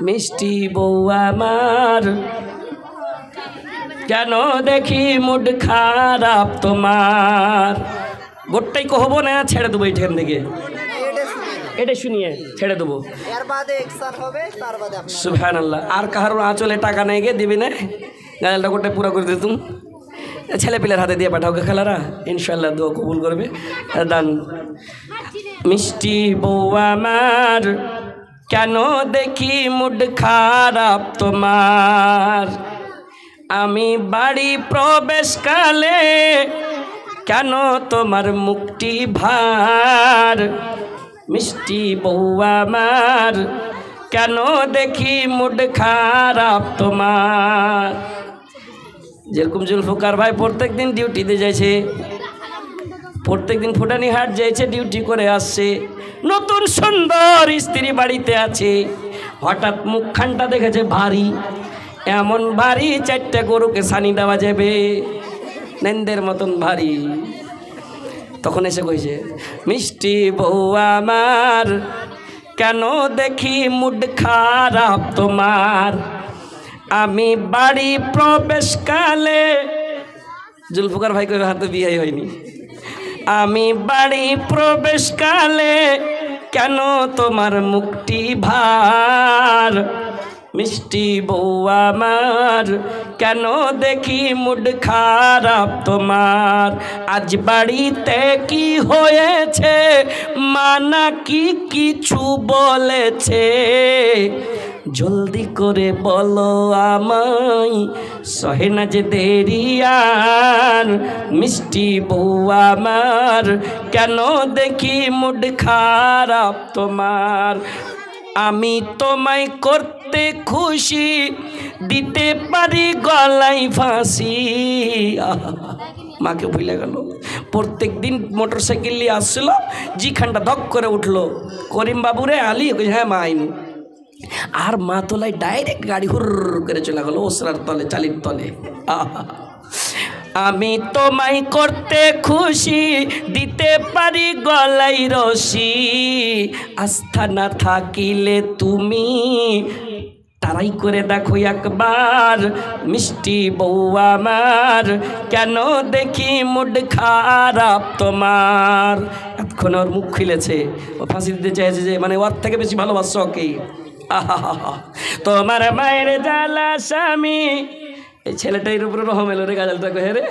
মিষ্টি বউ আমার কেন দেখি মুড খারাপ তোমার। গোটাই কহবো না, ছেড়ে দেবো এইখান থেকে, এটা শুনিয়ে ছেড়ে দেবো। সুবহানাল্লাহ। আর কাহার আঁচলে টাকা নেই গে দিবি না, গাজালটা গোটাই পুরো করে দিতুম। ছেলে পিলের হাতে দিয়ে পাঠাও গে খেলারা, ইনশাল্লাহ দোয়া কবুল করবে। দান। মিষ্টি বউ আমার কেন দেখি মুড খারাপ তোমার, আমি বাড়ি প্রবেশকালে কেন তোমার মুখটি ভার। মিষ্টি বউ আমার কেন দেখি মুড খারাপ তোমার। যেরকম জুলফিকার ভাই প্রত্যেক দিন ডিউটিতে যাইছে, প্রত্যেক দিন ফুটানি হাট যাইছে, ডিউটি করে আসছে, নতুন সুন্দর স্ত্রী বাড়িতে আছে, হঠাৎ মুখখানটা দেখেছে ভারী, এমন ভারী 4টে গরুকে সানি দেওয়া যাবে, নেন্দের মতন ভারী। তখন এসে কইছে, মিষ্টি বউ আমার কেন দেখি মুড খারাপ তোমার, আমি বাড়ি প্রবেশকালে। জুলফিকার ভাই কই হাতে বিয়ে হয়নি। আমি বাড়ি প্রবেশকালে কেন তোমার মুখটি ভার। মিষ্টি বউ আমার কেন দেখি মুড খারাপ তোমার, আজ বাড়িতে কি হয়েছে মানা কি কিছু বলেছে, জলদি করে বলো আমায় সহে না যে দেরি আর। মিষ্টি বউ আমার কেন দেখি মুড খারাপ তোমার, আমি তোমায় করতে খুশি দিতে পারি গলায় ফাঁসি। মাকে ভুলে গেল। প্রত্যেক দিন মোটর সাইকেল নিয়ে আসছিল, জিখানটা ধক করে উঠলো, করিম বাবুরে আলী, হ্যাঁ মা আইন। আর মা তোলায় ডাইরেক্ট গাড়ি হুর করে চলে গেল ওসরার তলে, চালির তলে। আমি তোমায় করতে খুশি দিতে পারি গলায় রশি, আস্থা না থাকিলে তুমি তারাই করে দেখো একবার। মিষ্টি বউ আমার কেন দেখি মুড খারাপ তোমার। এতক্ষণ ওর মুখ খুলেছে, ও ফাঁসি দিতে চাইছে যে মানে ওর থেকে বেশি ভালোবাসো ওকে। তোমার মায়ের জ্বালা স্বামী, এই ছেলেটার উপরে রহম এলো রে, গাজালটা কহে রে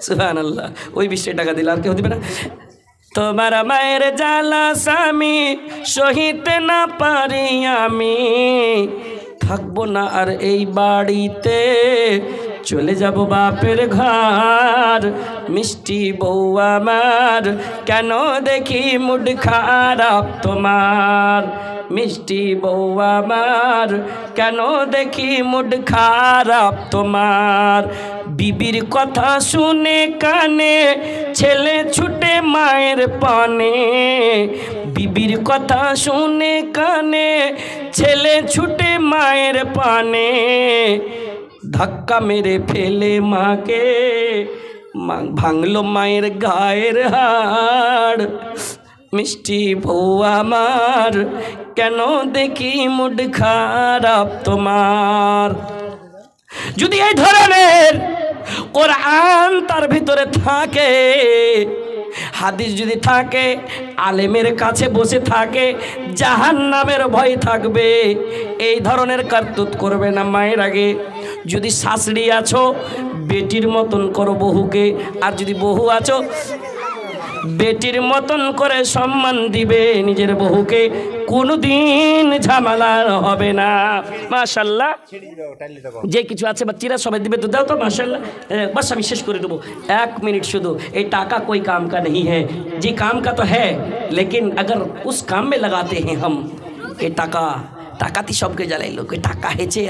সুবহানাল্লাহ। ওই 20 টাকা দিলে আর কেউ দিবে না। তোমার মায়ের জ্বালা স্বামী সহিতে না পারি আমি, থাকবো না আর এই বাড়িতে চলে যাব বাপের ঘর। মিষ্টি বউ আমার কেন দেখি মুড খারাপ তোমার, মিষ্টি বউ আমার কেন দেখি মুড খারাপ তোমার। বিবির কথা শুনে কানে ছেলে ছুটে মায়ের পানে, বিবির কথা শুনে কানে ছেলে ছুটে মায়ের পানে, ধাক্কা মেরে ফেলে মাকে ভাঙলো মায়ের গায়ের হাড়। মিষ্টি বউ আমার কেন দেখি মুড খারাপ তোমার। যদি এই ধরনের কোরআন তার ভিতরে থাকে, হাদিস যদি থাকে, আলেমের কাছে বসে থাকে, জাহান্নামের ভয় থাকবে। এই ধরনের কারতুত করবে না মায়ের আগে। যদি শাশুড়ি আছো বেটির মতন করো বহুকে, আর যদি বহু আছো বেটির মতন করে সম্মান দিবে নিজের বহুকে, কোনোদিন ঝামেলা হবে না। মাশাআল্লাহ। যে কিছু আছে বাচ্চারা সবাই দিবে তো দাও তো মাশাআল্লাহ। बस আমি শেষ করে দেবো, 1 মিনিট শুধু। এই টাকা कोई काम का नहीं है, जी काम का तो है, लेकिन अगर उस काम में लगाते हैं हम, এই টাকা টাকাতি সবকে জ্বালাইলো, টাকা হেছে